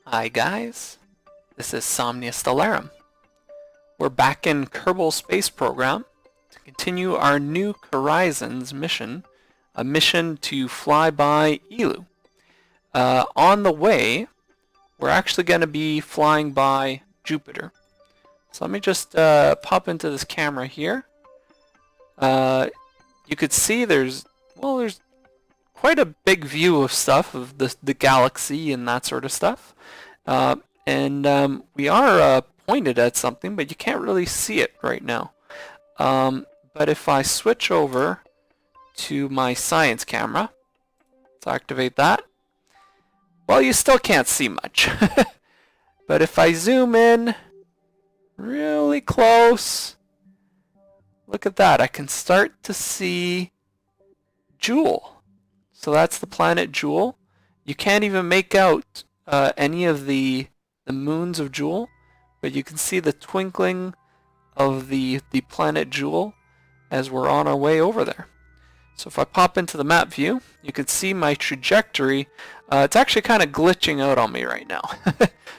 Hi guys, this is Somnia Stellarum. We're back in Kerbal Space Program to continue our new Kerizons mission, a mission to fly by Eeloo. On the way, we're actually going to be flying by Jupiter. So let me just pop into this camera here. You could see there's quite a big view of stuff, of the galaxy and that sort of stuff. We are pointed at something, but you can't really see it right now. But if I switch over to my science camera, let's activate that. Well, you still can't see much. But if I zoom in really close, look at that. I can start to see Jool. So that's the planet Jool. You can't even make out any of the moons of Jool, but you can see the twinkling of the planet Jool as we're on our way over there. So if I pop into the map view, you can see my trajectory. It's actually kind of glitching out on me right now.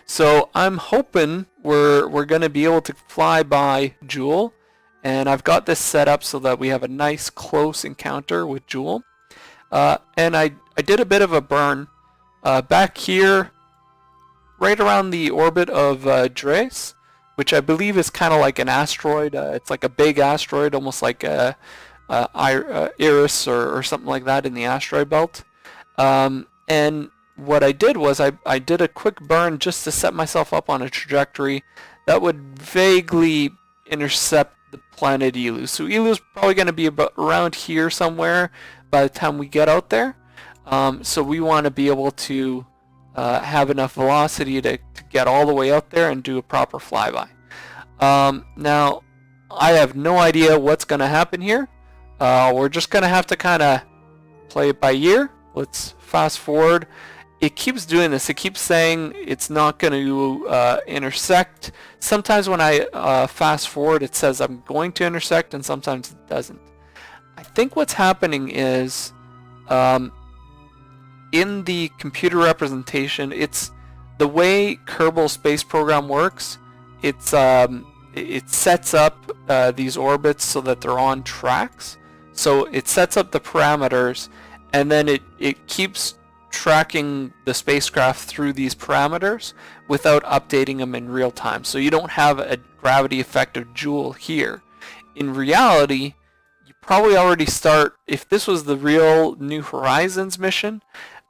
So I'm hoping we're going to be able to fly by Jool, and I've got this set up so that we have a nice close encounter with Jool. And I did a bit of a burn back here, right around the orbit of Dres, which I believe is kind of like an asteroid. It's like a big asteroid, almost like Iris or something like that in the asteroid belt. And what I did was I did a quick burn just to set myself up on a trajectory that would vaguely intercept the planet Eeloo. So Eeloo's probably going to be about around here somewhere by the time we get out there. So we want to be able to have enough velocity to get all the way out there and do a proper flyby. Now, I have no idea what's going to happen here. We're just going to have to kind of play it by ear. Let's fast forward. It keeps doing this. It keeps saying it's not going to intersect. Sometimes when I fast forward, it says I'm going to intersect, and sometimes it doesn't. I think what's happening is in the computer representation, it's the way Kerbal Space Program works. It sets up these orbits so that they're on tracks. So it sets up the parameters, and then it keeps tracking the spacecraft through these parameters without updating them in real time. So you don't have a gravity effect of Jool here. In reality, you probably already start, if this was the real New Horizons mission,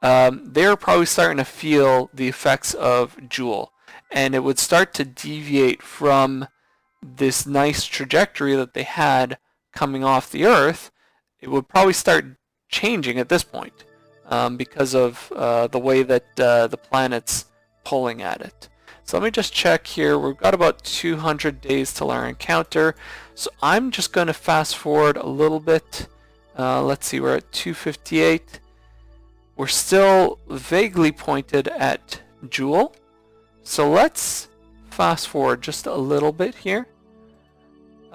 they're probably starting to feel the effects of Jool, and it would start to deviate from this nice trajectory that they had coming off the Earth. It would probably start changing at this point because of the way that the planet's pulling at it. So let me just check here. We've got about 200 days till our encounter. So I'm just going to fast forward a little bit. Let's see, we're at 258. We're still vaguely pointed at Jool. So let's fast forward just a little bit here.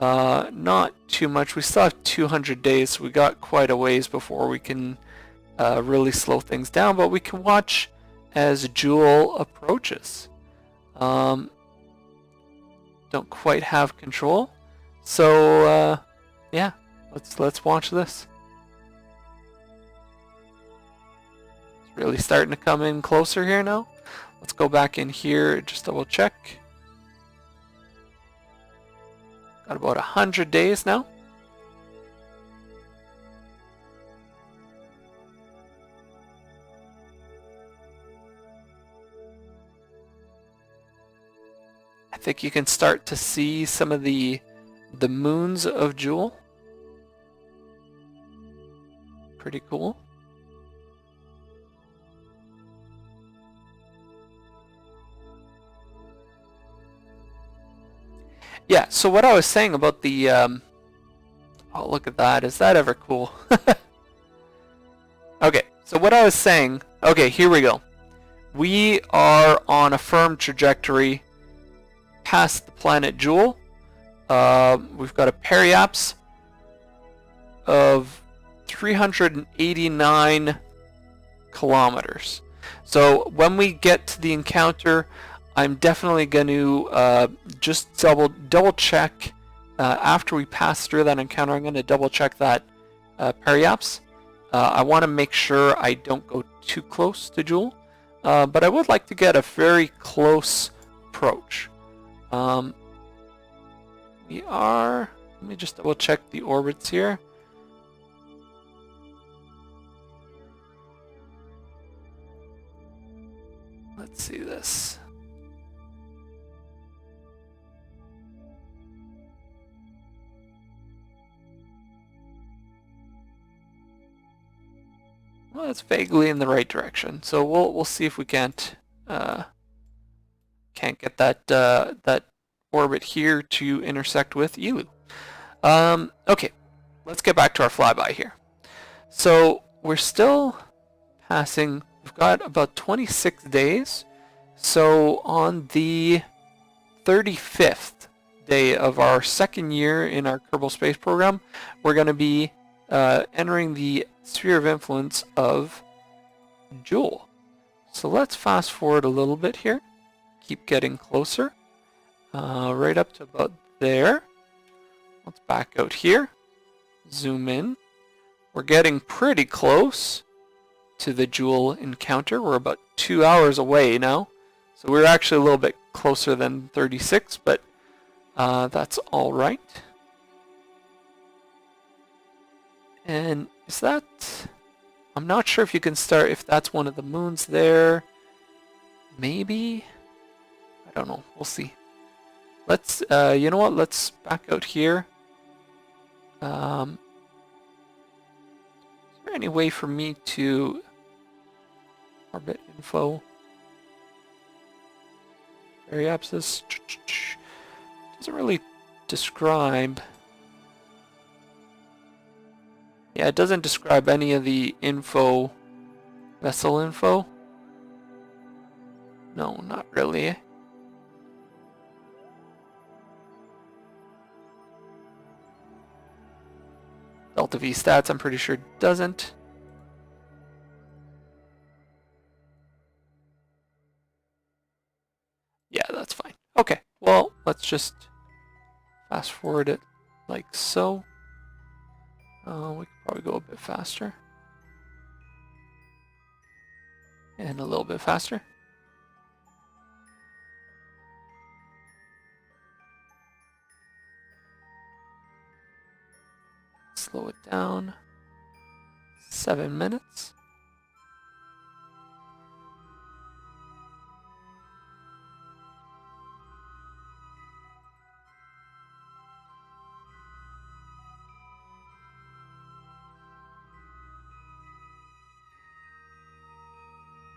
Not too much. We still have 200 days, so we got quite a ways before we can really slow things down, but we can watch as Jool approaches. Don't quite have control, so yeah, let's watch this. It's really starting to come in closer here now. Let's go back in here, just double check. Got about 100 days now. I think you can start to see some of the moons of Jool. Pretty cool. Yeah, so what I was saying about the oh, look at that. Is that ever cool? Okay, so what I was saying, okay, here we go. We are on a firm trajectory past the planet Jool. We've got a periapse of 389 kilometers. So when we get to the encounter, I'm definitely going to just double check after we pass through that encounter. I'm going to double check that periaps. I want to make sure I don't go too close to Jool, but I would like to get a very close approach. We are. Let me just double check the orbits here. Let's see this. Well, it's vaguely in the right direction, so we'll see if we can't get that orbit here to intersect with Eeloo. Okay, let's get back to our flyby here. So we're still passing. We've got about 26 days. So on the 35th day of our second year in our Kerbal Space Program, we're going to be entering the sphere of influence of Jool. So let's fast forward a little bit here. Keep getting closer. Right up to about there. Let's back out here. Zoom in. We're getting pretty close to the Jool encounter. We're about 2 hours away now. So we're actually a little bit closer than 36, but that's all right. And is that... I'm not sure if you can start, if that's one of the moons there. Maybe? I don't know. We'll see. Let's, you know what? Let's back out here. Is there any way for me to... Orbit info. Periapsis. Doesn't really describe... Yeah, it doesn't describe any of the info, vessel info. No, not really. Delta V stats, I'm pretty sure doesn't. Yeah, that's fine. Okay, well, let's just fast forward it like so. We could probably go a bit faster. And a little bit faster. Slow it down. 7 minutes.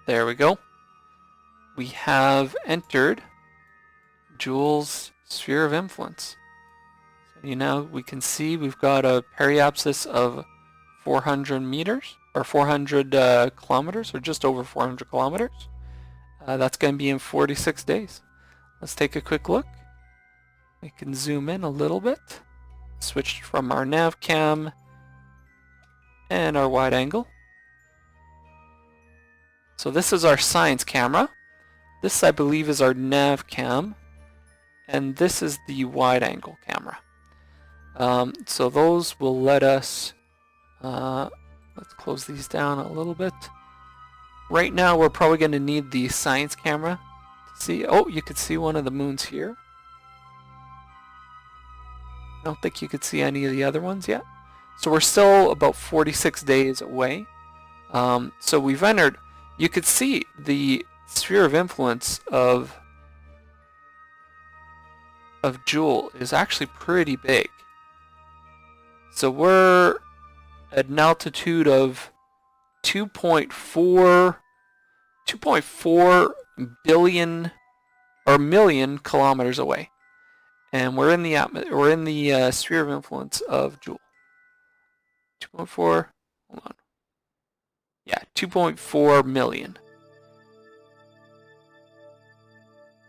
There we go. We have entered Jool's sphere of influence. So now we can see we've got a periapsis of 400 meters, or 400 kilometers, or just over 400 kilometers. That's going to be in 46 days. Let's take a quick look. We can zoom in a little bit. Switch from our nav cam and our wide angle. So this is our science camera. This, I believe, is our nav cam. And this is the wide angle camera. So those will let us... let's close these down a little bit. Right now we're probably going to need the science camera to see... Oh, you could see one of the moons here. I don't think you could see any of the other ones yet. So we're still about 46 days away. So we've entered... You could see the sphere of influence of Jool is actually pretty big. So we're at an altitude of 2.4 billion or million kilometers away, and we're in the sphere of influence of Jool. 2.4. Hold on. Yeah, 2.4 million.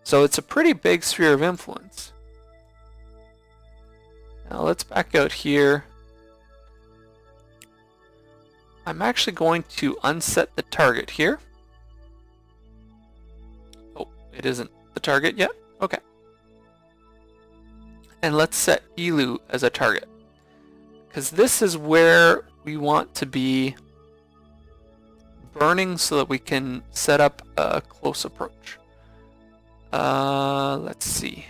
So it's a pretty big sphere of influence. Now let's back out here. I'm actually going to unset the target here. it isn't the target yet. Okay. And let's set Eeloo as a target, because this is where we want to be burning so that we can set up a close approach. Let's see.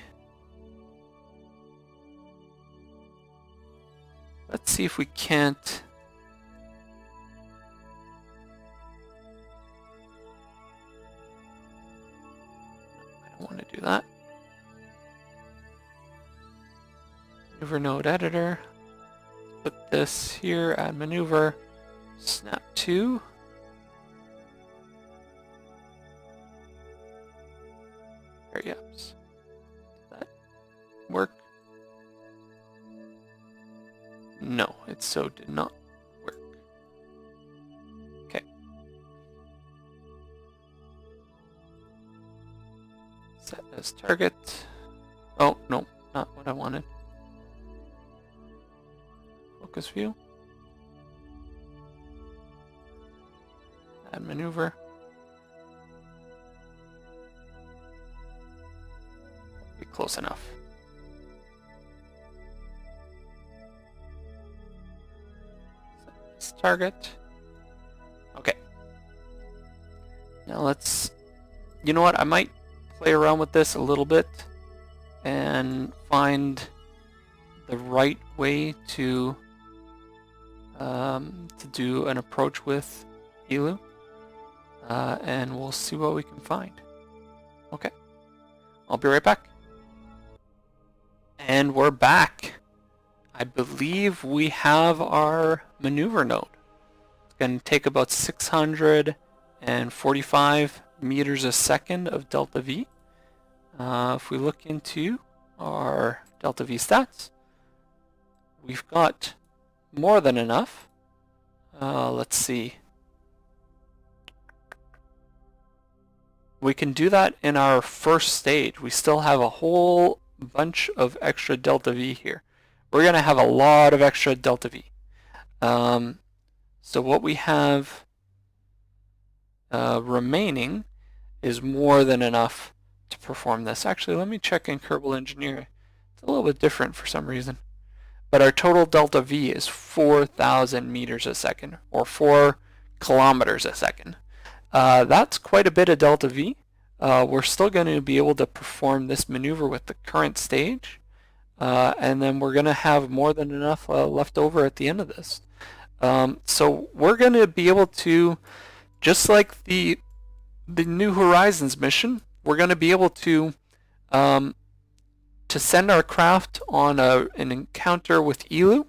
Let's see if we can't. I don't want to do that. Maneuver node editor. Put this here, add maneuver, snap to. Variables. Does that work? No, it so did not work. Okay. Set as target. Oh, no, not what I wanted. Focus view. Add maneuver. Be close enough. Set as target. Okay. Now let's, you know what, I might play around with this a little bit and find the right way to do an approach with Eeloo, and we'll see what we can find. Okay, I'll be right back. And we're back. I believe we have our maneuver node. It's going to take about 645 meters a second of delta V. If we look into our delta V stats, we've got more than enough. Let's see. We can do that in our first stage. We still have a whole bunch of extra delta V here. We're going to have a lot of extra delta V. So what we have remaining is more than enough to perform this. Actually, let me check in Kerbal Engineer. It's a little bit different for some reason. But our total delta V is 4,000 meters a second, or 4 kilometers a second. That's quite a bit of delta V. We're still going to be able to perform this maneuver with the current stage, and then we're going to have more than enough left over at the end of this. So we're going to be able to, just like the New Horizons mission, we're going to be able to send our craft on an encounter with Eeloo,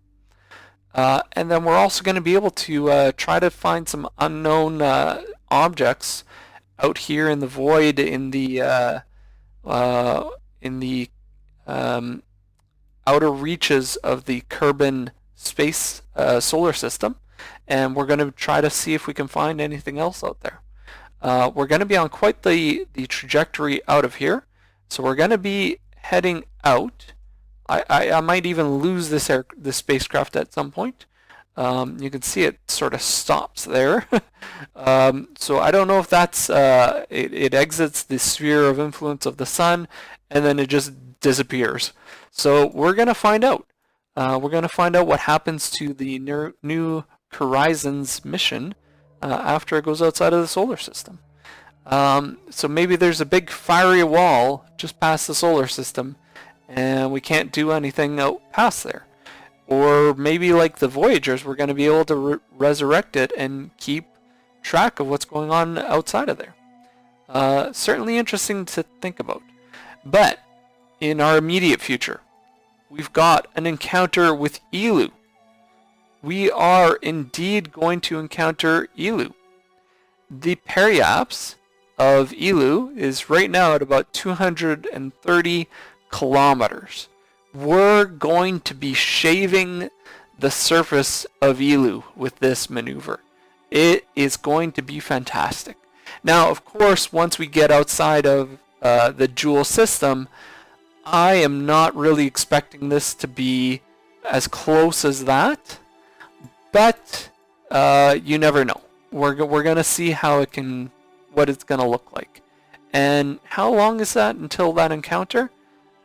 and then we're also going to be able to try to find some unknown objects out here in the void in the outer reaches of the Kerbin space solar system, and we're going to try to see if we can find anything else out there. We're going to be on quite the trajectory out of here, so we're going to be heading out. I might even lose this spacecraft at some point. You can see it sort of stops there. So I don't know if that's it exits the sphere of influence of the sun and then it just disappears. So we're going to find out. We're going to find out what happens to the New Kerizons mission after it goes outside of the solar system. So maybe there's a big fiery wall just past the solar system and we can't do anything out past there. Or maybe like the Voyagers, we're going to be able to resurrect it and keep track of what's going on outside of there. Certainly interesting to think about. But in our immediate future, we've got an encounter with Eeloo. We are indeed going to encounter Eeloo. The periapse of Eeloo is right now at about 230 kilometers. We're going to be shaving the surface of Eeloo with this maneuver. It is going to be fantastic. Now, of course, once we get outside of the Jool system, I am not really expecting this to be as close as that, but you never know. We're going to see how what it's going to look like. And how long is that until that encounter?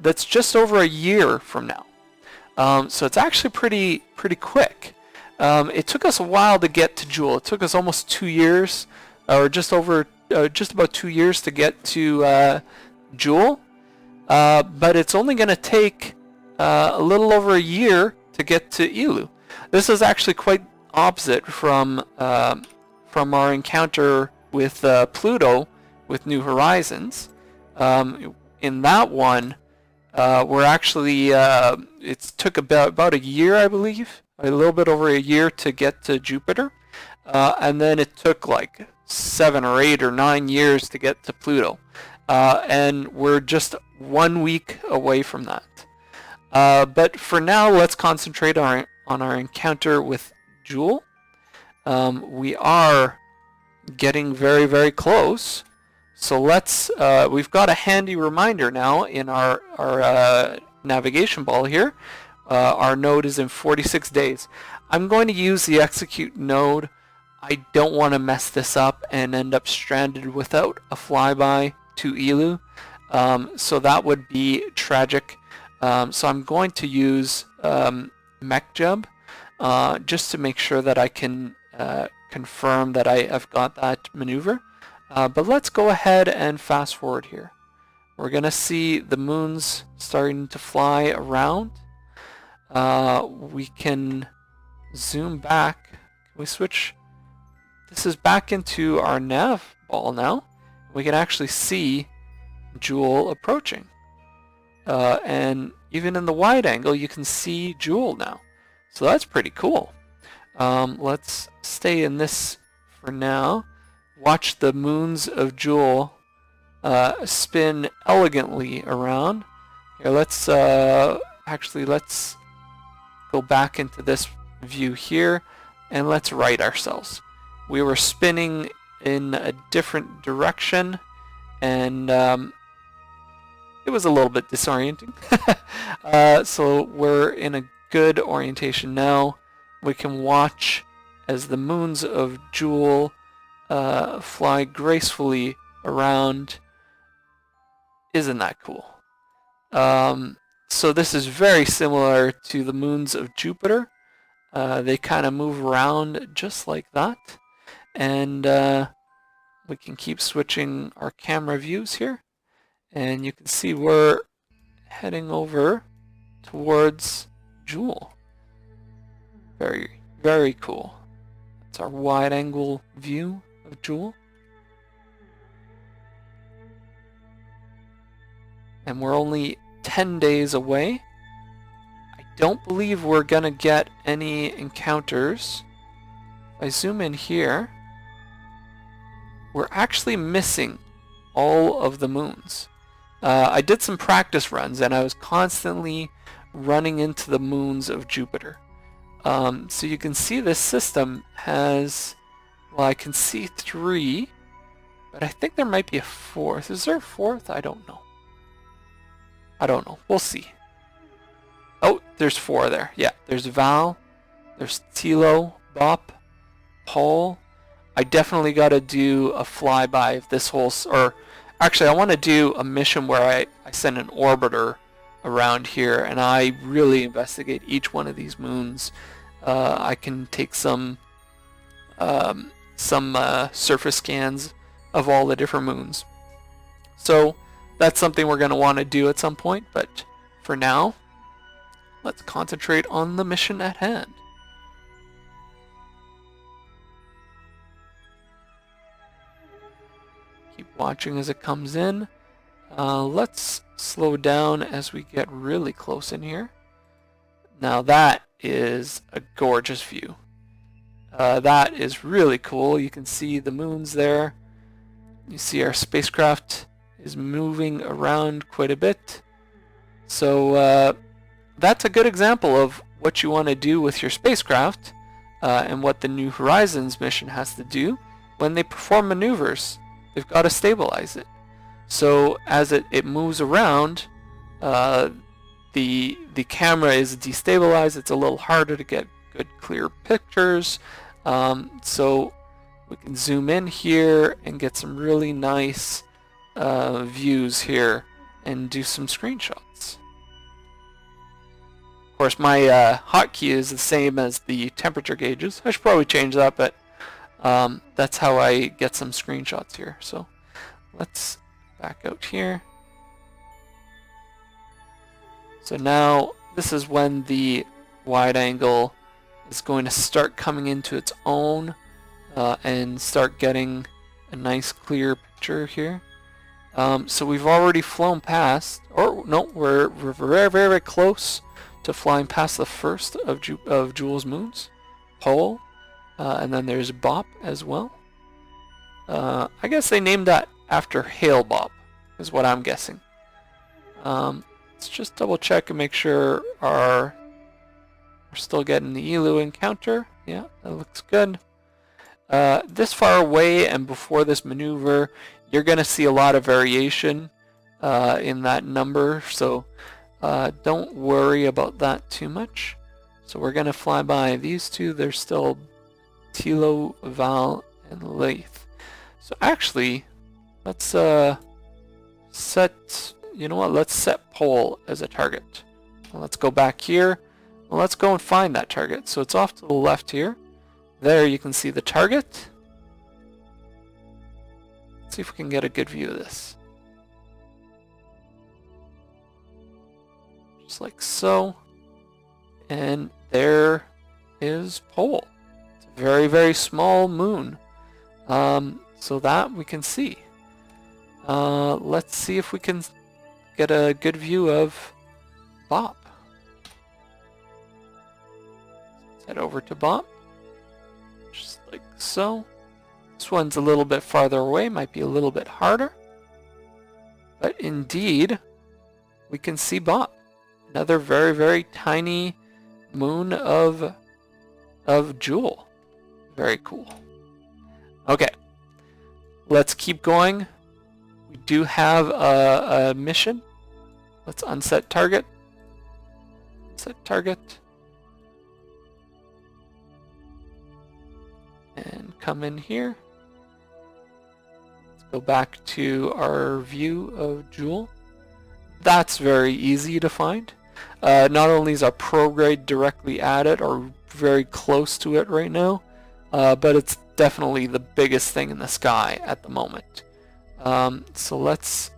That's just over a year from now. So it's actually pretty quick. It took us a while to get to Jool. It took us almost 2 years, or just about 2 years to get to Jool. But it's only going to take a little over a year to get to Eeloo. This is actually quite opposite from our encounter with Pluto with New Horizons. In that one, we're actually it took about a year, I believe, a little bit over a year to get to Jupiter, and then it took like 7 or 8 or 9 years to get to Pluto, and we're just 1 week away from that. But for now, let's concentrate on our encounter with Jool. We are getting very close. So let's, we've got a handy reminder now in our navigation ball here. Our node is in 46 days. I'm going to use the execute node. I don't want to mess this up and end up stranded without a flyby to Eeloo. So that would be tragic. So I'm going to use MechJub just to make sure that I can confirm that I've got that maneuver. But let's go ahead and fast forward here. We're going to see the moons starting to fly around. We can zoom back. Can we switch? This is back into our nav ball now. We can actually see Jool approaching. And even in the wide angle, you can see Jool now. So that's pretty cool. Let's stay in this for now. Watch the moons of Jool spin elegantly around. Here, let's let's go back into this view here, and let's right ourselves. We were spinning in a different direction, and it was a little bit disorienting. So we're in a good orientation now. We can watch as the moons of Jool fly gracefully around. Isn't that cool? So this is very similar to the moons of Jupiter. They kind of move around just like that. And we can keep switching our camera views here. And you can see we're heading over towards Jool. Very cool. That's our wide angle view of Jool. And we're only 10 days away. I don't believe we're gonna get any encounters. If I zoom in here, we're actually missing all of the moons. I did some practice runs and I was constantly running into the moons of Jupiter. So you can see this system has, well, I can see 3, but I think there might be a 4th. Is there a 4th? I don't know. We'll see. Oh, there's 4 there. Yeah, there's Val, there's Eeloo, Bop, Paul. I definitely got to do a flyby of this whole, or actually I want to do a mission where I send an orbiter around here and I really investigate each one of these moons. I can take some surface scans of all the different moons. So that's something we're going to want to do at some point, but for now, let's concentrate on the mission at hand. Keep watching as it comes in. Let's slow down as we get really close in here. Now that is a gorgeous view. That is really cool. You can see the moons there. You see our spacecraft is moving around quite a bit. So that's a good example of what you want to do with your spacecraft and what the New Horizons mission has to do. When they perform maneuvers, they've got to stabilize it. So as it moves around, the camera is destabilized. It's a little harder to get good clear pictures. So we can zoom in here and get some really nice views here and do some screenshots. Of course, my hotkey is the same as the temperature gauges. I should probably change that, but that's how I get some screenshots here. So let's back out here. So now this is when the wide angle is going to start coming into its own and start getting a nice clear picture here. So we've already flown past, or no, we're very, very close to flying past the first of Jool's moons, Pole, and then there's Bop as well. I guess they named that after Hail Bop, is what I'm guessing. Let's just double check and make sure we're still getting the Eeloo encounter. Yeah, that looks good. This far away and before this maneuver, you're going to see a lot of variation in that number, so don't worry about that too much. So we're going to fly by these two. There's still Tilo, Val, and Leith. So actually, let's set, you know what, let's set Pole as a target. Let's go back here. Well, let's go and find that target. So it's off to the left here. There you can see the target. Let's see if we can get a good view of this. Just like so. And there is Pole. It's a very, very small moon. So that we can see. Let's see if we can get a good view of Bop. Let's head over to Bop. Just like so. This one's a little bit farther away, might be a little bit harder. But indeed, we can see Bop. Another very, very tiny moon of Jool. Very cool. Okay, let's keep going. We do have a mission. Let's unset target. Set target. And come in here. Let's go back to our view of Jool. That's very easy to find. Not only is our prograde directly at it or very close to it right now, but it's definitely the biggest thing in the sky at the moment. So let's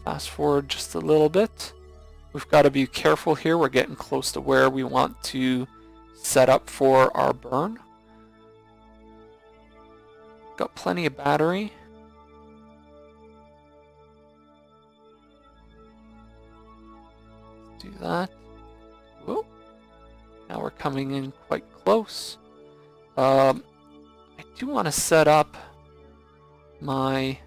fast forward just a little bit. We've got to be careful here. We're getting close to where we want to set up for our burn. Got plenty of battery. Let's do that. Whoa. Now we're coming in quite close. I do want to set up my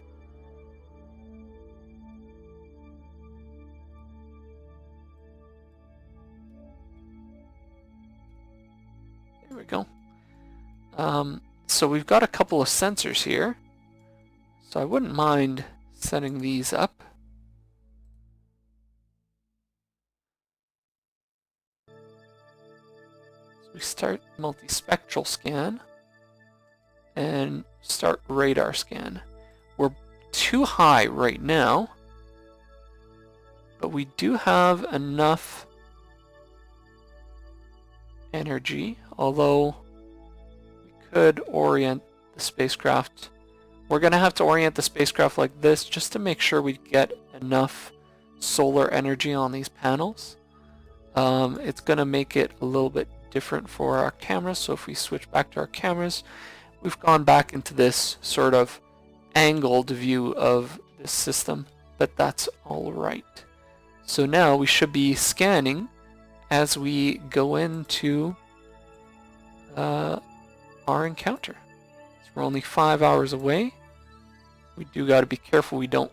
there we go. So we've got a couple of sensors here, so I wouldn't mind setting these up. So we start multispectral scan and start radar scan. We're too high right now, but we do have enough energy, although could orient the spacecraft. We're going to have to orient the spacecraft like this just to make sure we get enough solar energy on these panels. It's going to make it a little bit different for our cameras. So if we switch back to our cameras, we've gone back into this sort of angled view of this system, but that's all right. So now we should be scanning as we go into our encounter. So we're only 5 hours away. We do got to be careful we don't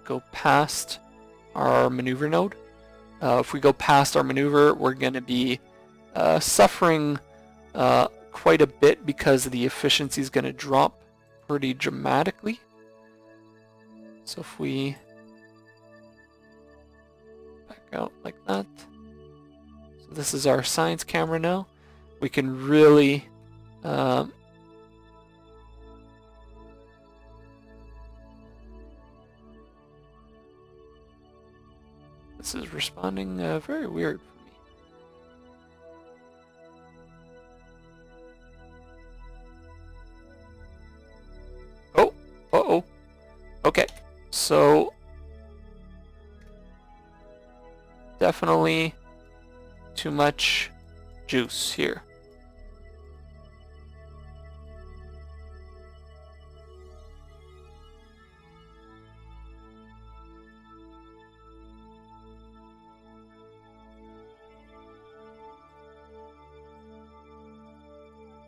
go past our maneuver node. If we go past our maneuver, we're going to be suffering quite a bit because the efficiency is going to drop pretty dramatically. So if we back out like that. So this is our science camera now. We can really This is responding very weird for me. Oh, uh-oh. Okay, so definitely too much juice here.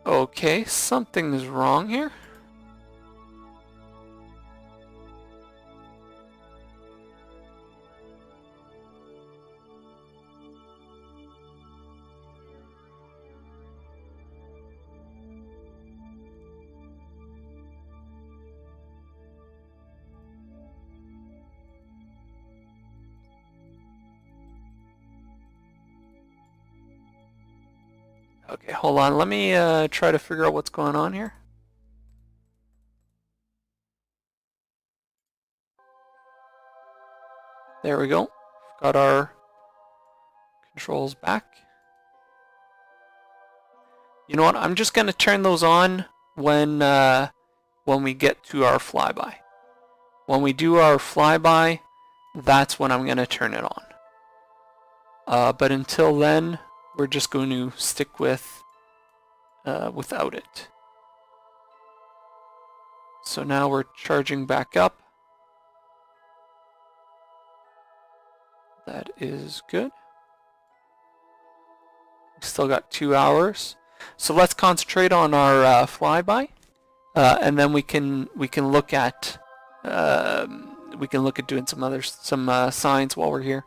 Okay, something is wrong here. Okay, hold on. Let me try to figure out what's going on here. There we go. Got our controls back. You know what? I'm just going to turn those on when we get to our flyby. When we do our flyby, that's when I'm going to turn it on. But until then, we're just going to stick with without it. So now we're charging back up. That is good. We still got 2 hours. So let's concentrate on our flyby, and then we can look at doing some science while we're here.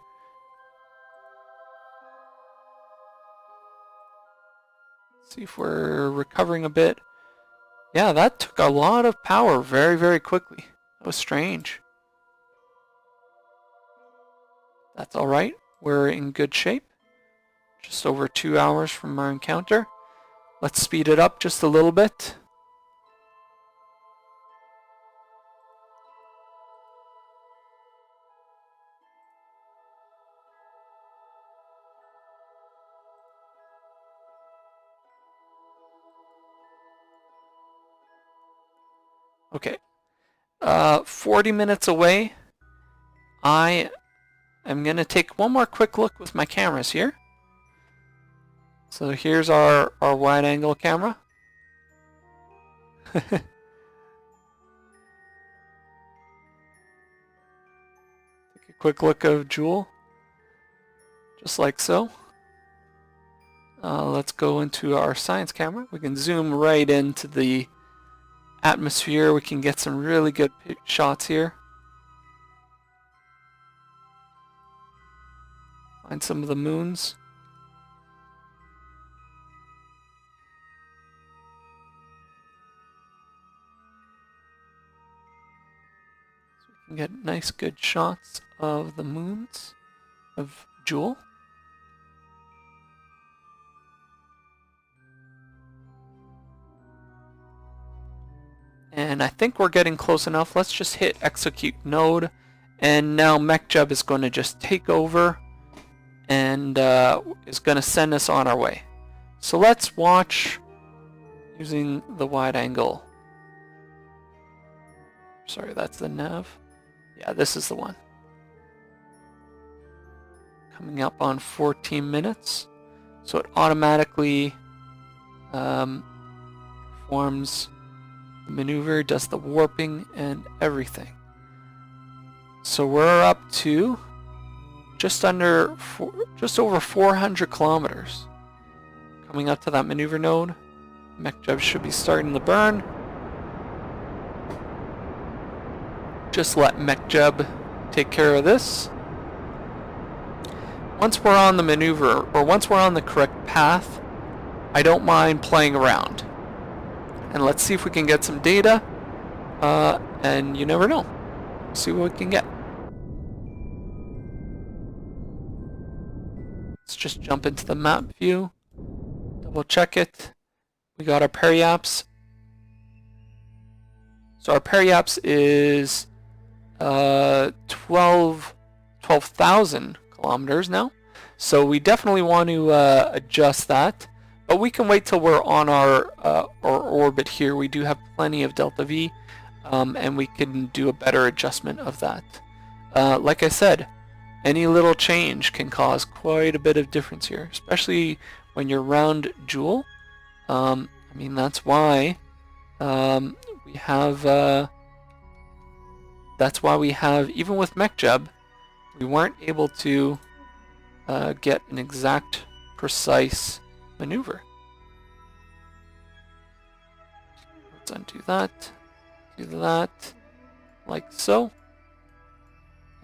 See if we're recovering a bit. Yeah, that took a lot of power very, very quickly. That was strange. That's alright. We're in good shape. Just over 2 hours from our encounter. Let's speed it up just a little bit. Okay. 40 minutes away. I am going to take one more quick look with my cameras here. So here's our wide angle camera. Take a quick look of Jool. Just like so. Let's go into our science camera. We can zoom right into the atmosphere. We can get some really good shots here. Find some of the moons. So we can get nice good shots of the moons of Jool. And I think we're getting close enough. Let's just hit execute node. And now MechJub is going to just take over and is going to send us on our way. So let's watch using the wide angle. Sorry, that's the nav. Yeah, this is the one. Coming up on 14 minutes. So it automatically performs the maneuver, does the warping and everything. So we're up to just over 400 kilometers. Coming up to that maneuver node. MechJub should be starting the burn. Just let MechJub take care of this. Once we're on the maneuver, or once we're on the correct path, I don't mind playing around. And let's see if we can get some data. And you never know. See what we can get. Let's just jump into the map view. Double check it. We got our periaps. So our periaps is 12,000 kilometers now. So we definitely want to adjust that. But we can wait till we're on our orbit here. We do have plenty of delta V, and we can do a better adjustment of that. Like I said, any little change can cause quite a bit of difference here, especially when you're around Jool. I mean, that's why we have, even with MechJeb, we weren't able to get an exact, precise maneuver. Let's undo that, do that, like so.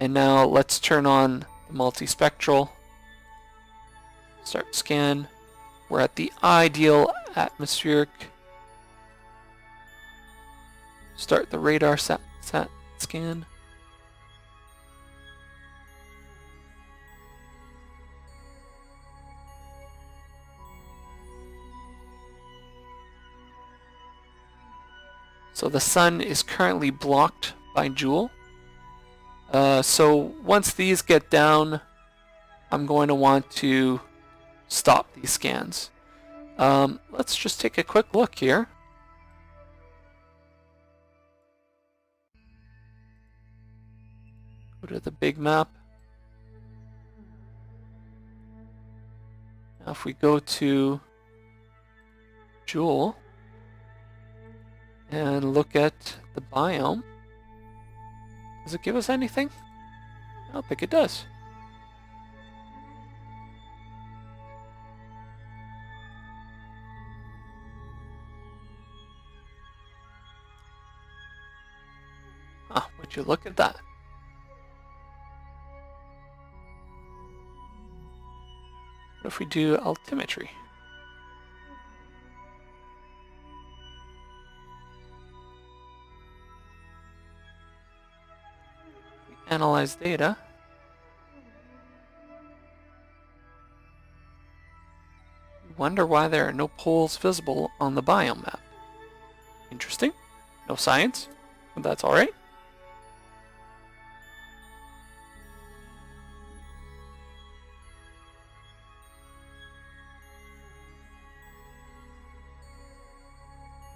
And now let's turn on the multispectral, start scan. We're at the ideal atmospheric. Start the radar sat scan. So the sun is currently blocked by Jool. So once these get down, I'm going to want to stop these scans. Let's just take a quick look here. Go to the big map. Now if we go to Jool and look at the biome, does it give us anything? I don't think it does. Ah, would you look at that? What if we do altimetry? We analyze data. We wonder why there are no poles visible on the biome map. Interesting. No science, but that's alright.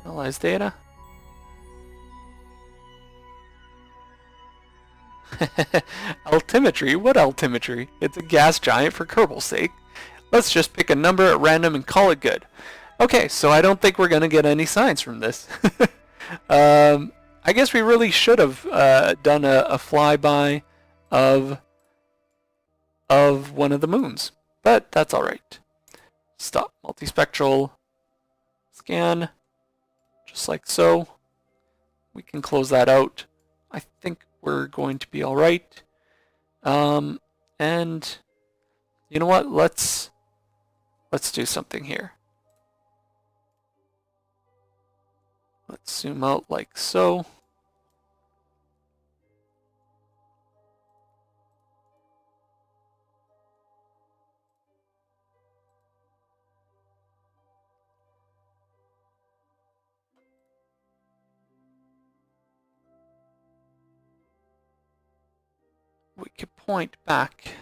Analyze data. Altimetry? What altimetry? It's a gas giant for Kerbal's sake. Let's just pick a number at random and call it good. Okay, so I don't think we're going to get any science from this. I guess we really should have done a flyby of one of the moons, but that's alright. Stop multispectral scan, just like so. We can close that out. I think we're going to be alright. And you know what? Let's do something here. Let's zoom out like so. We could point back.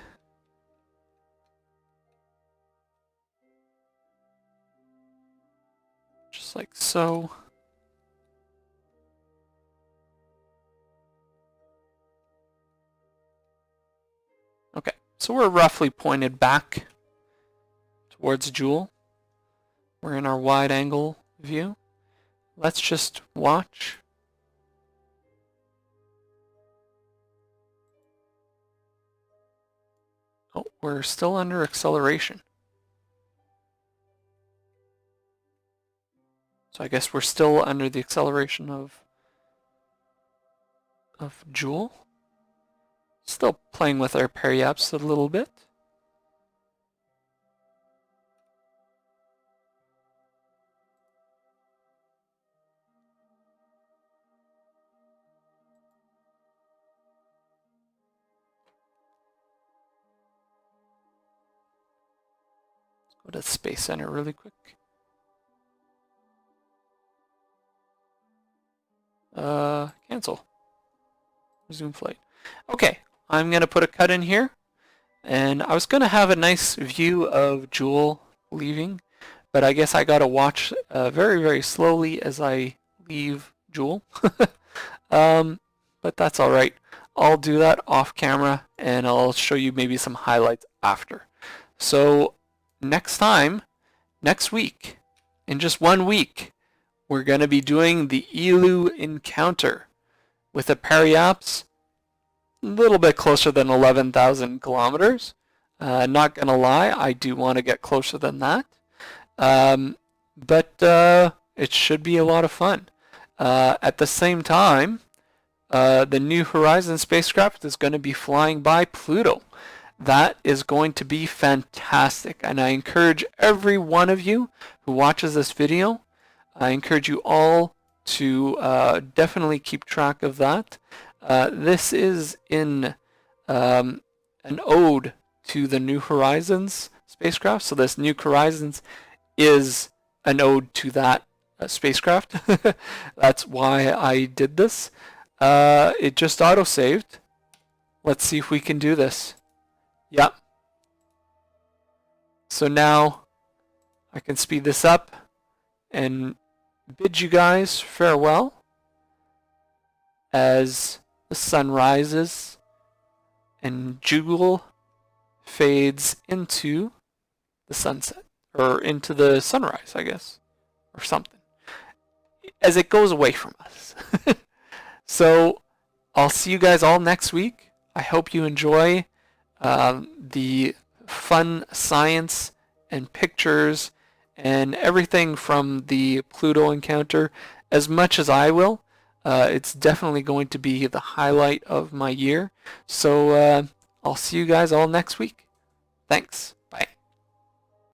Just like so. Okay, so we're roughly pointed back towards Jool. We're in our wide angle view. Let's just watch. Oh, we're still under acceleration. So I guess we're still under the acceleration of Jool. Still playing with our periaps a little bit. Let's go to the Space Center really quick. Cancel. Resume flight. Okay, I'm going to put a cut in here. And I was going to have a nice view of Jool leaving, but I guess I got to watch very, very slowly as I leave Jool. But that's all right. I'll do that off camera, and I'll show you maybe some highlights after. So next time, next week, in just 1 week, we're going to be doing the Eeloo encounter with a periaps a little bit closer than 11,000 kilometers. Not going to lie, I do want to get closer than that. But it should be a lot of fun. At the same time, the New Horizons spacecraft is going to be flying by Pluto. That is going to be fantastic, and I encourage every one of you who watches this video, I encourage you all to definitely keep track of that. This is in an ode to the New Horizons spacecraft, so this New Horizons is an ode to that spacecraft. That's why I did this. It just auto-saved. Let's see if we can do this. Yep. So now I can speed this up and bid you guys farewell as the sun rises and Jool fades into the sunset, or into the sunrise, I guess, or something, as it goes away from us. So I'll see you guys all next week. I hope you enjoy the fun science and pictures and everything from the Pluto encounter as much as I will. It's definitely going to be the highlight of my year. So I'll see you guys all next week. Thanks.